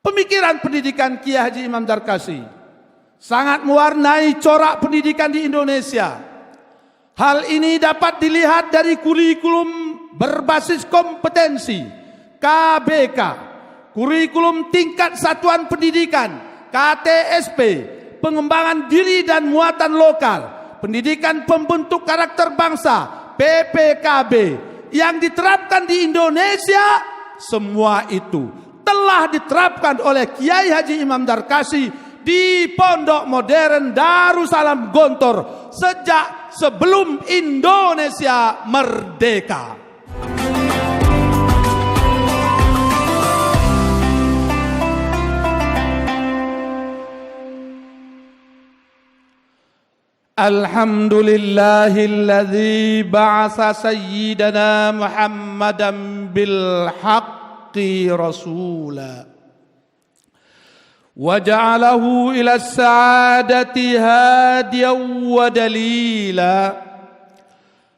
Pemikiran pendidikan Kiai Haji Imam Darkasi sangat mewarnai corak pendidikan di Indonesia. Hal ini dapat dilihat dari kurikulum berbasis kompetensi KBK, kurikulum tingkat satuan pendidikan KTSP, pengembangan diri dan muatan lokal, pendidikan pembentuk karakter bangsa PPKB yang diterapkan di Indonesia. Semua itu telah diterapkan oleh Kiai Haji Imam Darkasi di Pondok Modern Darussalam Gontor sejak sebelum Indonesia merdeka. Alhamdulillahilladzi ba'atsa sayyidana Muhammadan bil haqqi rasula wa ja'alahu ila as-sa'adati hadiyan wa dalila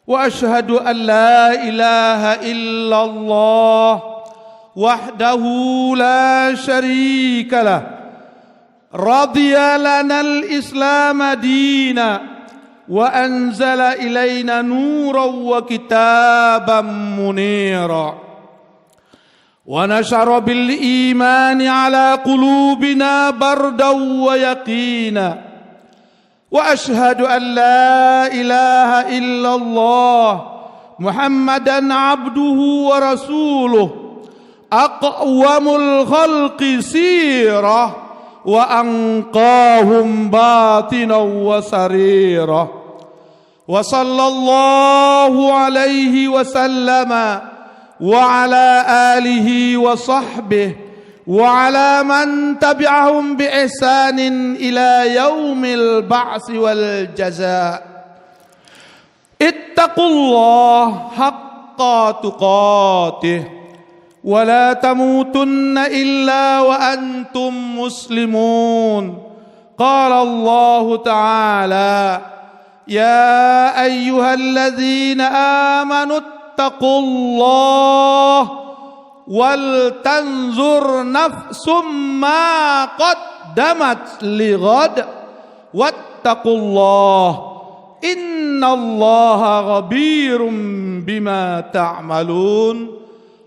wa ashhadu an la ilaha illallah wahdahu la syarika lah radiya lana al-islam dina wa anzala ilaina nuran wa kitaban munira wa nashara bil imani ala qulubina bardan wa yaqina wa ashhadu an la ilaha illallah muhammadan abduhu wa rasuluh aqwamul khalqi sirah wa anqahum batinan wa sarirah wa sallallahu alaihi wa sallama wa ala alihi wa sahbihi wa ala man tabi'ahum bi ihsanin ila yaumil ba'si wal jazaa. Ittaqullaha haqqa tuqatih ولا تموتن إلا وأنتم مسلمون. قال الله تعالى يا أيها الذين آمنوا اتقوا الله ولتنظر نفس ما قدمت لغد واتقوا الله إن الله خبير بما تعملون.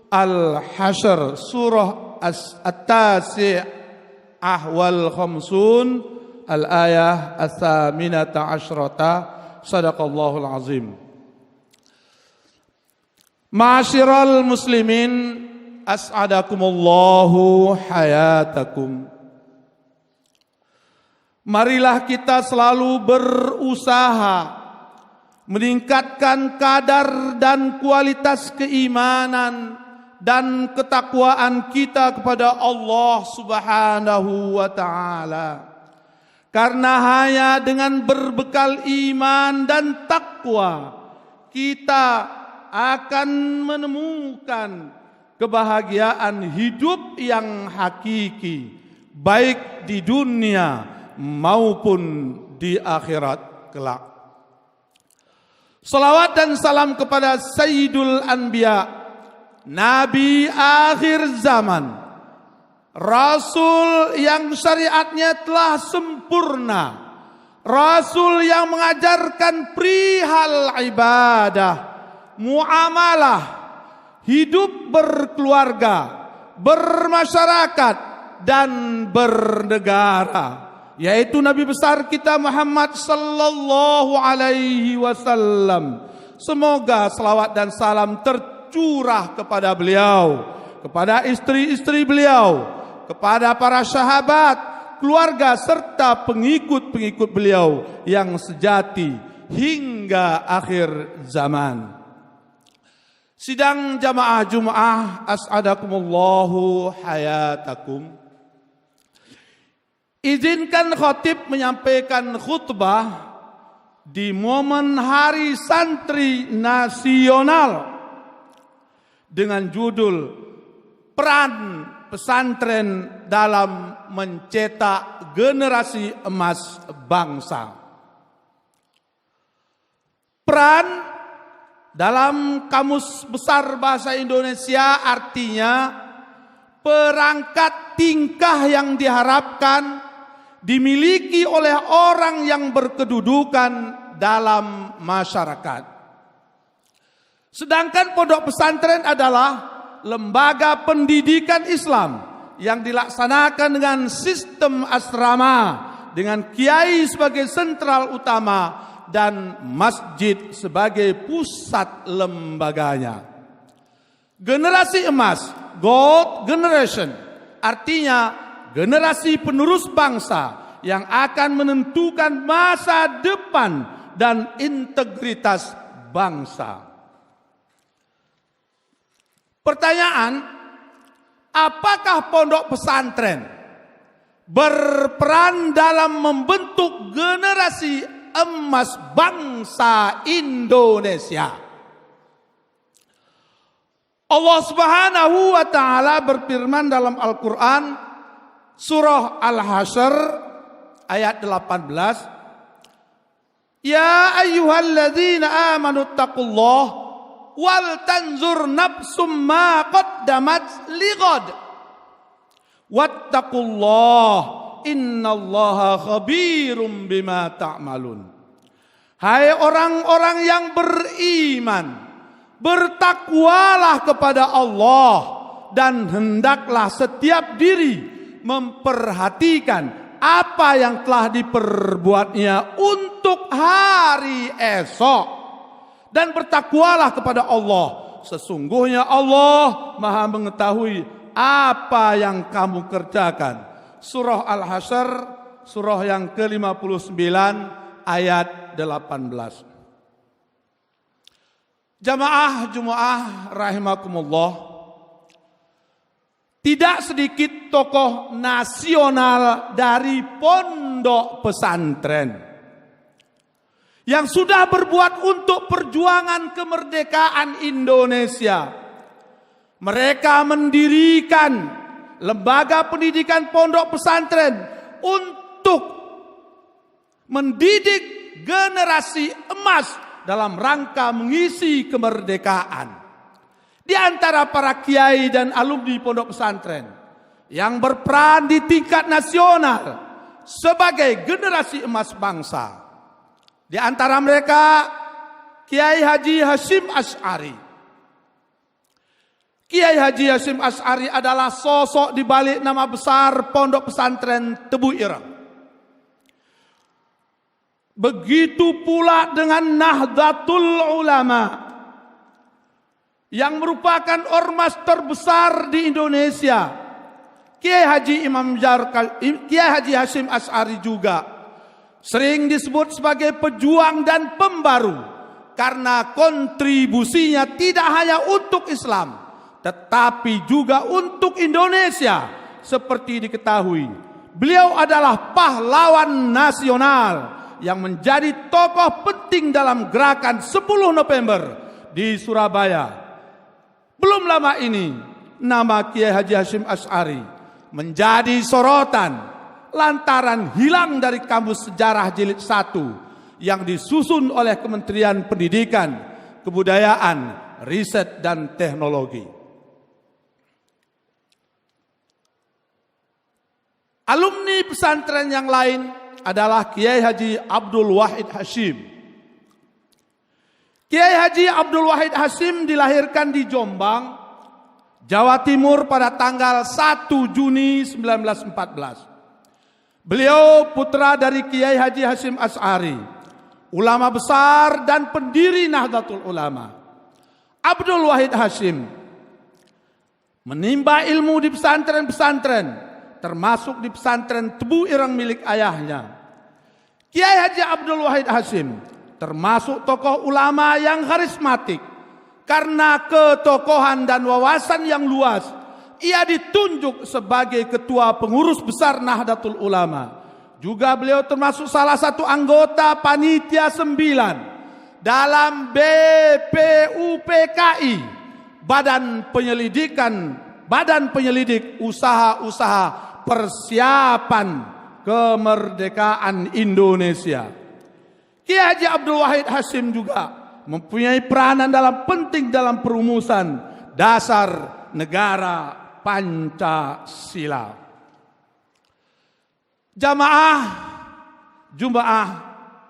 Al-Hasyr surah At-Tasi'ah wal Khamsun al-ayah as-saminata asyrata. Sadaqallahul azim. Ma'asyiral muslimin, as'adakumullahu hayatakum. Marilah kita selalu berusaha meningkatkan kadar dan kualitas keimanan dan ketakwaan kita kepada Allah Subhanahu wa ta'ala. Karena hanya dengan berbekal iman dan takwa kita akan menemukan kebahagiaan hidup yang hakiki, baik di dunia maupun di akhirat kelak. Salawat dan salam kepada Sayyidul Anbiya, Nabi akhir zaman, Rasul yang syariatnya telah sempurna, Rasul yang mengajarkan perihal ibadah, muamalah, hidup berkeluarga, bermasyarakat dan bernegara, yaitu Nabi besar kita Muhammad sallallahu alaihi wasallam. Semoga selawat dan salam tercurah kepada beliau, kepada istri-istri beliau, kepada para sahabat, keluarga serta pengikut-pengikut beliau yang sejati hingga akhir zaman. Sidang jamaah Jumat, as'adakumullahu hayatakum. Izinkan khatib menyampaikan khutbah di momen Hari Santri Nasional dengan judul Peran Pesantren dalam Mencetak Generasi Emas Bangsa. Peran dalam Kamus Besar Bahasa Indonesia artinya perangkat tingkah yang diharapkan dimiliki oleh orang yang berkedudukan dalam masyarakat. Sedangkan pondok pesantren adalah lembaga pendidikan Islam yang dilaksanakan dengan sistem asrama, dengan kiai sebagai sentral utama dan masjid sebagai pusat lembaganya. Generasi emas, gold generation, artinya generasi penerus bangsa yang akan menentukan masa depan dan integritas bangsa. Pertanyaan, apakah pondok pesantren berperan dalam membentuk generasi emas bangsa Indonesia? Allah Subhanahu wa taala berfirman dalam Al-Qur'an surah Al-Hasyr ayat 18, Ya ayyuhalladzina amanu taqullaha wal tanzur nafsum ma qaddamat lighad wattaqullaha innallaha khabirum bima ta'malun. Hai orang-orang yang beriman, bertakwalah kepada Allah dan hendaklah setiap diri memperhatikan apa yang telah diperbuatnya untuk hari esok. Dan bertakwalah kepada Allah. Sesungguhnya Allah Maha mengetahui apa yang kamu kerjakan. Surah Al-Hasyr, surah yang ke-59 ayat 18. Jamaah rahimakumullah. Tidak sedikit tokoh nasional dari pondok pesantren yang sudah berbuat untuk perjuangan kemerdekaan Indonesia. Mereka mendirikan lembaga pendidikan pondok pesantren untuk mendidik generasi emas dalam rangka mengisi kemerdekaan. Di antara para kiai dan alumni pondok pesantren yang berperan di tingkat nasional sebagai generasi emas bangsa, di antara mereka Kiai Haji Hasyim Asy'ari. Kiai Haji Hasyim Asy'ari adalah sosok di balik nama besar Pondok Pesantren Tebu Ireng. Begitu pula dengan Nahdlatul Ulama yang merupakan ormas terbesar di Indonesia. Kiai Haji Hasyim Asy'ari juga sering disebut sebagai pejuang dan pembaru karena kontribusinya tidak hanya untuk Islam tetapi juga untuk Indonesia. Seperti diketahui, beliau adalah pahlawan nasional yang menjadi tokoh penting dalam gerakan 10 November di Surabaya. Belum lama ini nama Kiai Haji Hasyim Asy'ari menjadi sorotan lantaran hilang dari kamus sejarah jilid 1 yang disusun oleh Kementerian Pendidikan, Kebudayaan, Riset dan Teknologi. Alumni pesantren yang lain adalah Kiai Haji Abdul Wahid Hasyim. Kiai Haji Abdul Wahid Hasyim dilahirkan di Jombang, Jawa Timur pada tanggal 1 Juni 1914. Beliau putra dari Kiai Haji Hasyim Asy'ari, ulama besar dan pendiri Nahdlatul Ulama. Abdul Wahid Hasyim menimba ilmu di pesantren-pesantren, termasuk di pesantren Tebu Ireng milik ayahnya. Kiai Haji Abdul Wahid Hasyim termasuk tokoh ulama yang karismatik. Karena ketokohan dan wawasan yang luas, ia ditunjuk sebagai ketua pengurus besar Nahdlatul Ulama. Juga beliau termasuk salah satu anggota panitia 9 dalam BPUPKI, Badan Penyelidik Usaha-usaha Persiapan Kemerdekaan Indonesia. Kiai Haji Abdul Wahid Hasyim juga mempunyai peranan penting dalam perumusan dasar negara Pancasila. Jamaah Jumaah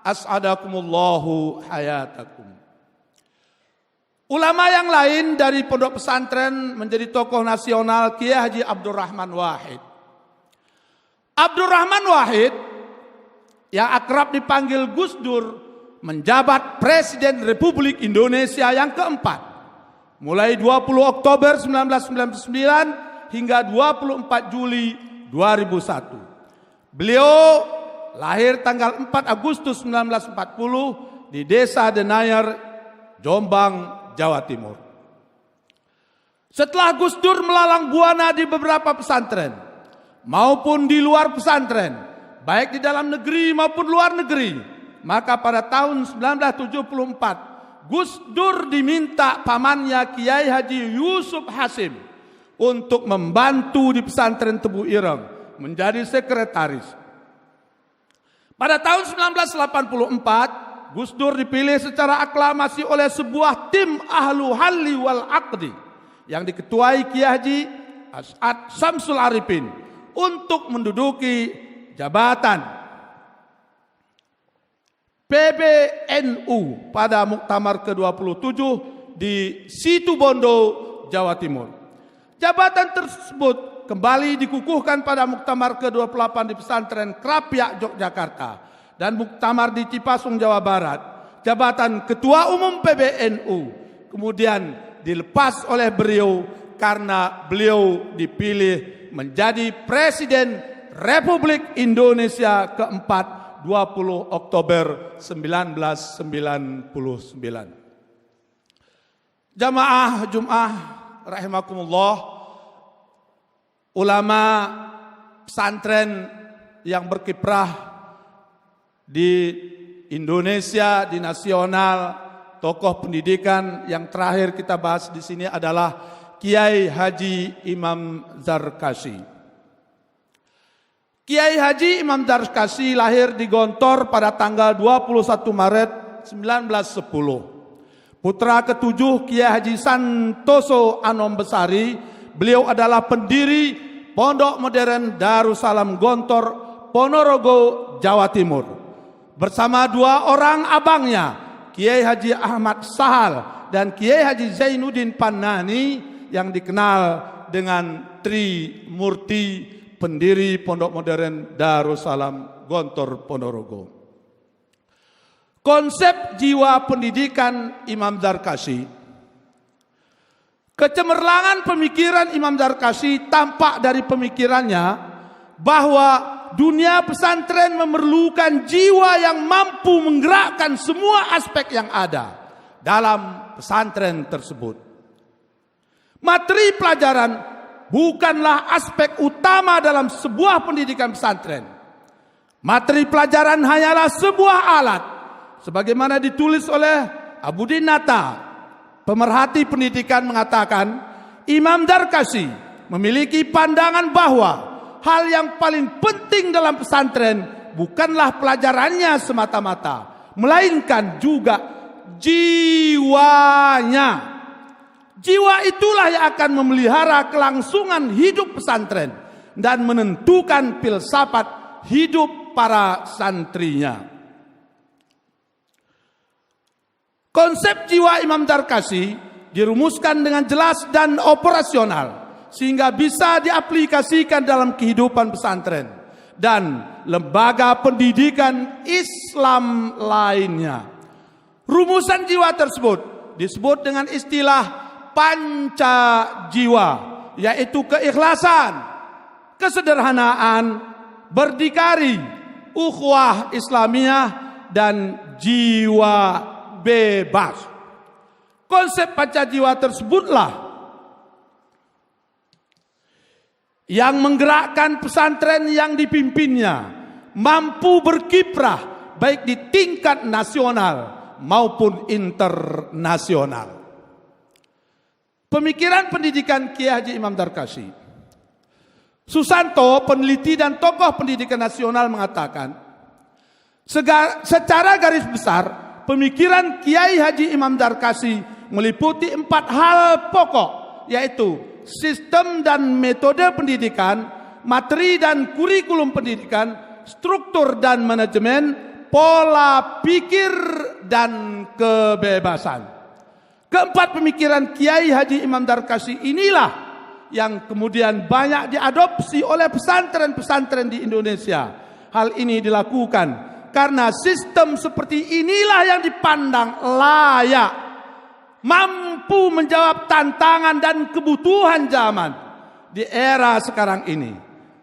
as'adakumullahu hayatakum. Ulama yang lain dari pondok pesantren menjadi tokoh nasional Kiai Haji Abdurrahman Wahid. Abdurrahman Wahid yang akrab dipanggil Gus Dur menjabat Presiden Republik Indonesia yang keempat mulai 20 Oktober 1999 hingga 24 Juli 2001. Beliau lahir tanggal 4 Agustus 1940 di Desa Denayer, Jombang, Jawa Timur. Setelah Gus Dur melalang buana di beberapa pesantren maupun di luar pesantren, baik di dalam negeri maupun luar negeri, maka pada tahun 1974 Gus Dur diminta pamannya Kiai Haji Yusuf Hasim untuk membantu di pesantren Tebu Ireng menjadi sekretaris. Pada tahun 1984 Gus Dur dipilih secara aklamasi oleh sebuah tim ahlu halli wal aqdi yang diketuai Kiai Haji As'ad Samsul Arifin untuk menduduki jabatan PBNU pada Muktamar ke-27 di Situbondo, Jawa Timur. Jabatan tersebut kembali dikukuhkan pada Muktamar ke-28 di pesantren Krapyak, Yogyakarta, dan Muktamar di Cipasung, Jawa Barat. Jabatan Ketua Umum PBNU kemudian dilepas oleh beliau karena beliau dipilih menjadi Presiden Republik Indonesia keempat 20 Oktober 1999. Jamaah Jumaah rahimakumullah, ulama pesantren yang berkiprah di Indonesia, di nasional, tokoh pendidikan yang terakhir kita bahas di sini adalah Kiai Haji Imam Zarkashi. Kiai Haji Imam Zarkashi lahir di Gontor pada tanggal 21 Maret 1910. Putra ketujuh Kiai Haji Santoso Anom Besari, beliau adalah pendiri Pondok Modern Darussalam Gontor, Ponorogo, Jawa Timur. Bersama dua orang abangnya, Kiai Haji Ahmad Sahal dan Kiai Haji Zainuddin Panani yang dikenal dengan Tri Murti, pendiri Pondok Modern Darussalam Gontor, Ponorogo. Konsep jiwa pendidikan Imam Zarkashi. Kecemerlangan pemikiran Imam Zarkashi tampak dari pemikirannya bahwa dunia pesantren memerlukan jiwa yang mampu menggerakkan semua aspek yang ada dalam pesantren tersebut. Materi pelajaran bukanlah aspek utama dalam sebuah pendidikan pesantren. Materi pelajaran hanyalah sebuah alat, sebagaimana ditulis oleh Abudin Nata, pemerhati pendidikan, mengatakan Imam Zarkashi memiliki pandangan bahwa hal yang paling penting dalam pesantren bukanlah pelajarannya semata-mata, melainkan juga jiwanya. Jiwa itulah yang akan memelihara kelangsungan hidup pesantren dan menentukan filsafat hidup para santrinya. Konsep jiwa Imam Zarkashi dirumuskan dengan jelas dan operasional sehingga bisa diaplikasikan dalam kehidupan pesantren dan lembaga pendidikan Islam lainnya. Rumusan jiwa tersebut disebut dengan istilah panca jiwa, yaitu keikhlasan, kesederhanaan, berdikari, ukhuwah Islamiyah, dan jiwa bebas. Konsep panca jiwa tersebutlah yang menggerakkan pesantren yang dipimpinnya mampu berkiprah baik di tingkat nasional maupun internasional. Pemikiran pendidikan Kiai Haji Imam Zarkashi. Susanto, peneliti dan tokoh pendidikan nasional, mengatakan, secara garis besar, pemikiran Kiai Haji Imam Zarkashi meliputi 4 hal pokok, yaitu sistem dan metode pendidikan, materi dan kurikulum pendidikan, struktur dan manajemen, pola pikir dan kebebasan. Keempat pemikiran Kiai Haji Imam Darkasi inilah yang kemudian banyak diadopsi oleh pesantren-pesantren di Indonesia. Hal ini dilakukan karena sistem seperti inilah yang dipandang layak, mampu menjawab tantangan dan kebutuhan zaman di era sekarang ini.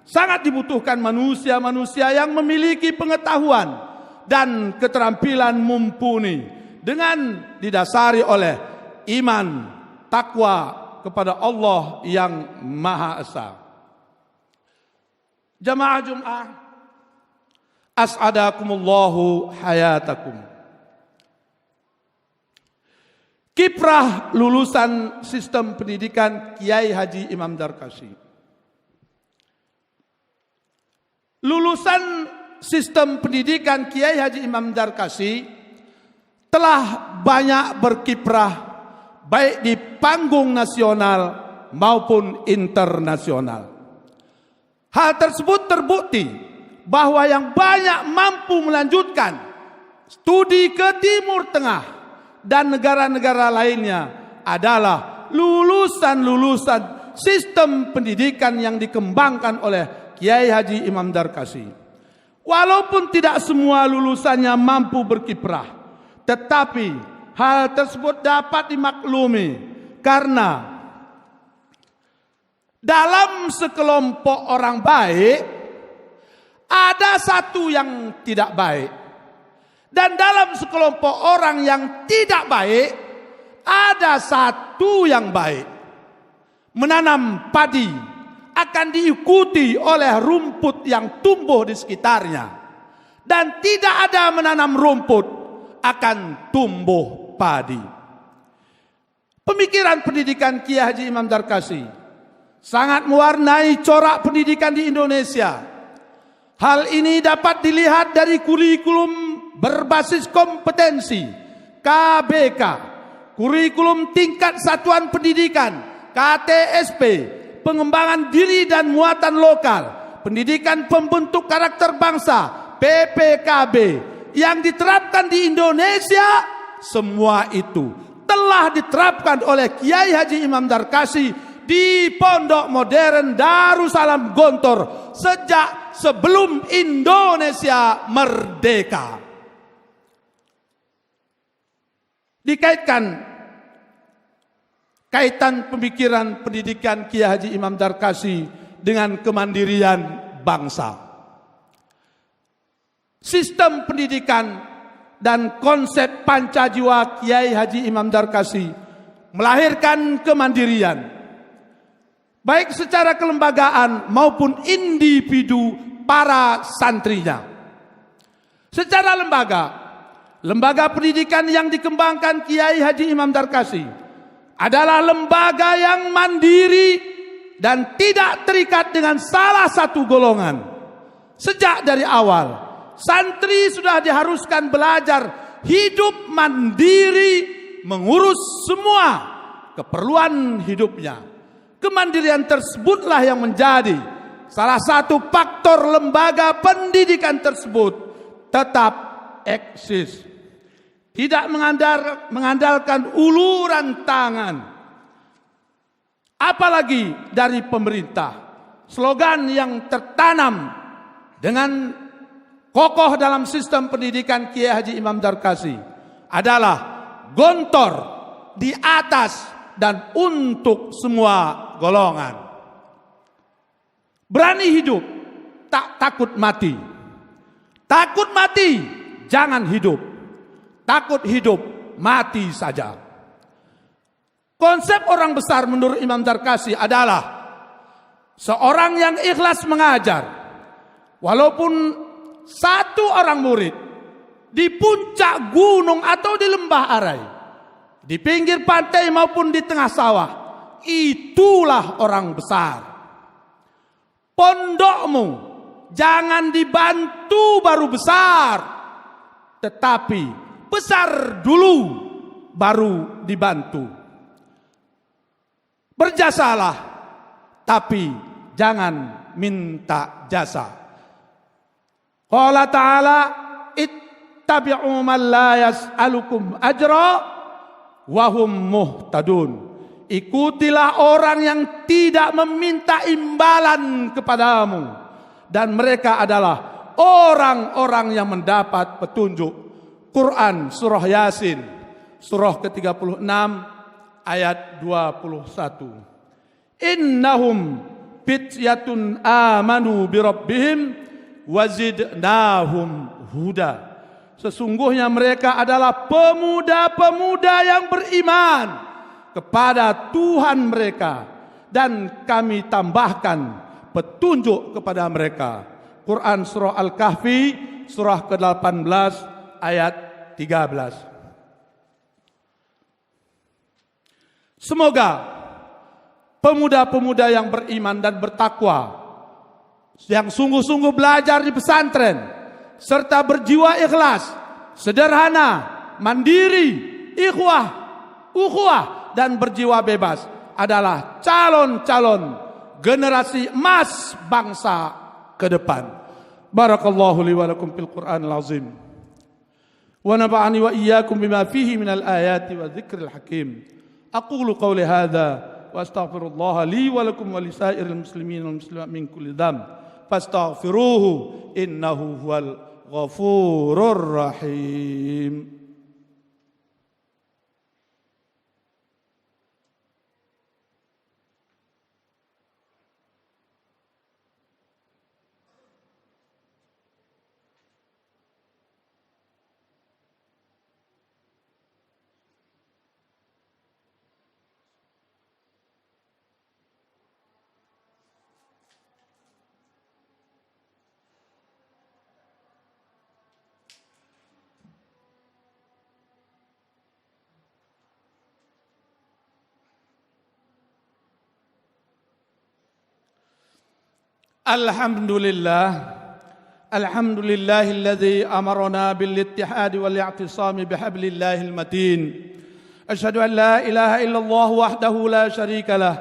Sangat dibutuhkan manusia-manusia yang memiliki pengetahuan dan keterampilan mumpuni dengan didasari oleh iman, takwa kepada Allah yang Maha Esa. Jamaah Jum'ah, as'adakumullahu hayatakum. Kiprah lulusan sistem pendidikan Kiai Haji Imam Darkasi. Lulusan sistem pendidikan Kiai Haji Imam Darkasi telah banyak berkiprah baik di panggung nasional maupun internasional. Hal tersebut terbukti bahwa yang banyak mampu melanjutkan studi ke Timur Tengah dan negara-negara lainnya adalah lulusan-lulusan sistem pendidikan yang dikembangkan oleh Kiai Haji Imam Darkasi. Walaupun tidak semua lulusannya mampu berkiprah, tetapi hal tersebut dapat dimaklumi karena dalam sekelompok orang baik ada satu yang tidak baik, dan dalam sekelompok orang yang tidak baik ada satu yang baik. Menanam padi akan diikuti oleh rumput yang tumbuh di sekitarnya, dan tidak ada menanam rumput akan tumbuh padi. Pemikiran pendidikan Kiai Haji Imam Darkasi sangat mewarnai corak pendidikan di Indonesia. Hal ini dapat dilihat dari kurikulum berbasis kompetensi KBK, kurikulum tingkat satuan pendidikan KTSP, pengembangan diri dan muatan lokal, pendidikan pembentuk karakter bangsa PPKB yang diterapkan di Indonesia. Semua itu telah diterapkan oleh Kiai Haji Imam Darkasi di Pondok Modern Darussalam Gontor sejak sebelum Indonesia merdeka. Kaitan pemikiran pendidikan Kiai Haji Imam Darkasi dengan kemandirian bangsa. Sistem pendidikan dan konsep pancajiwa Kiai Haji Imam Darkasi melahirkan kemandirian, baik secara kelembagaan maupun individu para santrinya. Secara lembaga pendidikan yang dikembangkan Kiai Haji Imam Darkasi adalah lembaga yang mandiri dan tidak terikat dengan salah satu golongan. Sejak dari awal, santri sudah diharuskan belajar hidup mandiri, mengurus semua keperluan hidupnya. Kemandirian tersebutlah yang menjadi salah satu faktor lembaga pendidikan tersebut tetap eksis. Tidak mengandalkan uluran tangan, apalagi dari pemerintah. Slogan yang tertanam dengan kokoh dalam sistem pendidikan Kiai Haji Imam Darkasi adalah Gontor di atas dan untuk semua golongan. Berani hidup, tak takut mati. Takut mati, jangan hidup. Takut hidup, mati saja. Konsep orang besar menurut Imam Darkasi adalah seorang yang ikhlas mengajar, walaupun satu orang murid di puncak gunung atau di lembah Arai, di pinggir pantai maupun di tengah sawah, itulah orang besar. Pondokmu jangan dibantu baru besar, tetapi besar dulu baru dibantu. Berjasalah tapi jangan minta jasa. Qala ta'ala ittabi'u man la yas'alukum ajra wa hum muhtadun. Ikutilah orang yang tidak meminta imbalan kepadamu, dan mereka adalah orang-orang yang mendapat petunjuk. Quran surah Yasin surah ke-36 ayat 21. Innahum fityatun amanu birabbihim wazidnahum huda. Sesungguhnya mereka adalah pemuda-pemuda yang beriman kepada Tuhan mereka, dan kami tambahkan petunjuk kepada mereka. Quran surah Al-Kahfi surah ke-18 ayat 13. Semoga pemuda-pemuda yang beriman dan bertakwa, yang sungguh-sungguh belajar di pesantren, serta berjiwa ikhlas, sederhana, mandiri, ukhuwah, dan berjiwa bebas adalah calon-calon generasi emas bangsa ke depan. Barakallahu li wa lakum fil Qur'anil azim. Wa nafa'ani wa iyyakum bima fihi minal ayati wa dzikril hakim. Aqulu qawli hadza wa astaghfirullah li wa lakum wa lisairil muslimin wal muslimat min kulli dzamb. Fastaghfiruhu innahu huwal ghafurur rahim. Alhamdulillahilladzi amarna bil ittihad wal i'tisam bihablillahil matin. Asyhadu an la ilaha illallah wahdahu la syarika lah.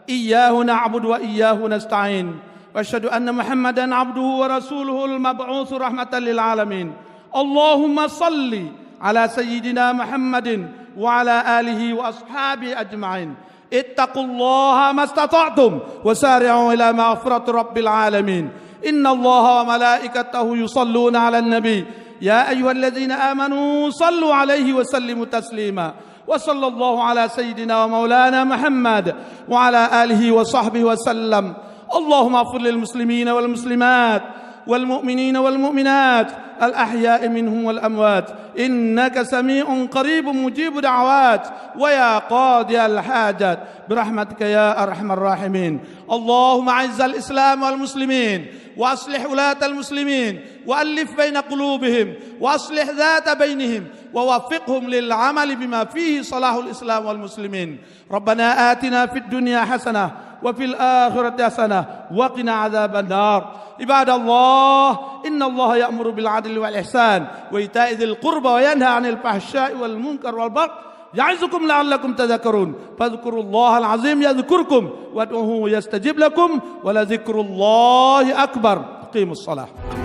Iyyahu na'budu wa iyyahu nasta'in. Wa asyhadu anna Muhammadan 'abduhu wa rasuluhul mab'uts rahmatan lil alamin. Allahumma salli ala sayyidina Muhammadin wa ala alihi wa ashabihi ajma'in. Ittaqullaha mastata'tum wasari'u ila maghfirati rabbil alamin. Innallaha wa malaikatahu yusalluna 'alan nabi. Ya ayyuhalladzina amanu sallu 'alaihi wa sallimu taslima. Wa sallallahu ala sayyidina wa maulana Muhammad wa ala alihi wa sahbihi wa sallam. Allahumma ighfir lil muslimina wal muslimat والمؤمنين والمؤمنات الأحياء منهم والأموات إنك سميع قريب مجيب دعوات ويا قاضي الحاجات برحمتك يا أرحم الراحمين. اللهم أعز الإسلام والمسلمين وأصلح ولاة المسلمين وألف بين قلوبهم وأصلح ذات بينهم ووفقهم للعمل بما فيه صلاح الإسلام والمسلمين. ربنا آتنا في الدنيا حسنة وفي الآخرة حسنة وقنا عذاب النار. عباد الله إن الله يأمر بالعدل والإحسان وإيتاء ذي القربى وينهى عن الفحشاء والمنكر والبغي يعظكم لعلكم تذكرون. فاذكروا الله العظيم يذكركم وادعوه يستجب لكم ولذكر الله أكبر. أقيموا الصلاة.